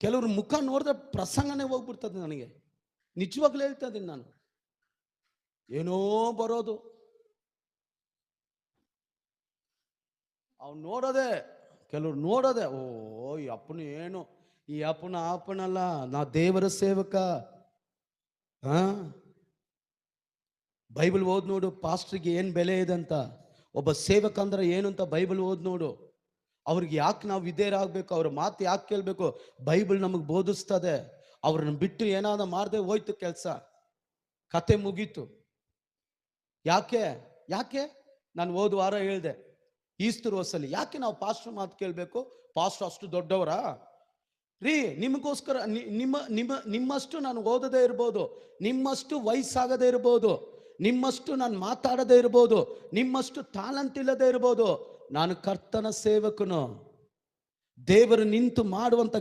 ಕೆಲವ್ರ ಮುಖ ನೋಡಿದ್ರೆ ಪ್ರಸಂಗನೇ ಹೋಗ್ಬಿಡ್ತದೆ ನನಗೆ. ನಿಜವಾಗ್ಲೂ ಹೇಳ್ತಾ ಇದ್ದೀನಿ ನಾನು. ಏನೋ ಬರೋದು, ಅವ್ನು ನೋಡೋದೆ, ಕೆಲವ್ರು ನೋಡೋದೆ, ಓ ಈ ಅಪ್ಪನ ಏನು, ಈ ಅಪ್ಪನಲ್ಲ, ನಾ ದೇವರ ಸೇವಕ. ಬೈಬಲ್ ಓದ್ ನೋಡು, ಪಾಸ್ಟ್ರಿಗೆ ಏನು ಬೆಲೆ ಇದೆ ಅಂತ. ಒಬ್ಬ ಸೇವಕ ಅಂದ್ರೆ ಏನು ಅಂತ ಬೈಬಲ್ ಓದ್ ನೋಡು. ಅವ್ರಿಗೆ ಯಾಕೆ ನಾವು ವಿಧೇಯರಾಗಬೇಕು, ಅವ್ರ ಮಾತು ಯಾಕೆ ಕೇಳಬೇಕು, ಬೈಬಲ್ ನಮಗೆ ಬೋಧಿಸ್ತದೆ. ಅವ್ರನ್ನ ಬಿಟ್ಟು ಏನಾದ್ರು ಮಾಡದೆ ಹೋಯ್ತು ಕೆಲಸ, ಕತೆ ಮುಗೀತು. ಯಾಕೆ ಯಾಕೆ ನಾನು ಹೋದ ವಾರ ಹೇಳ್ದೆ, ಈಸ್ಟರ್ ವರ್ಷಲ್ಲಿ ಯಾಕೆ ನಾವು ಪಾಸ್ಟರ್ ಮಾತು ಕೇಳಬೇಕು? ಪಾಸ್ಟರ್ ಅಷ್ಟು ದೊಡ್ಡವರಾ ರೀ? ನಿಮಗೋಸ್ಕರ ನಿಮ್ಮಷ್ಟು ನಾನು ಓದದೇ ಇರ್ಬೋದು, ನಿಮ್ಮಷ್ಟು ವಯಸ್ಸಾಗದೇ ಇರ್ಬೋದು, ನಿಮ್ಮಷ್ಟು ನಾನು ಮಾತಾಡದೇ ಇರ್ಬೋದು, ನಿಮ್ಮಷ್ಟು ಟ್ಯಾಲೆಂಟ್ ಇಲ್ಲದೆ ಇರ್ಬೋದು. ನಾನು ಕರ್ತನ ಸೇವಕನು. ದೇವರು ನಿಂತು ಮಾಡುವಂತ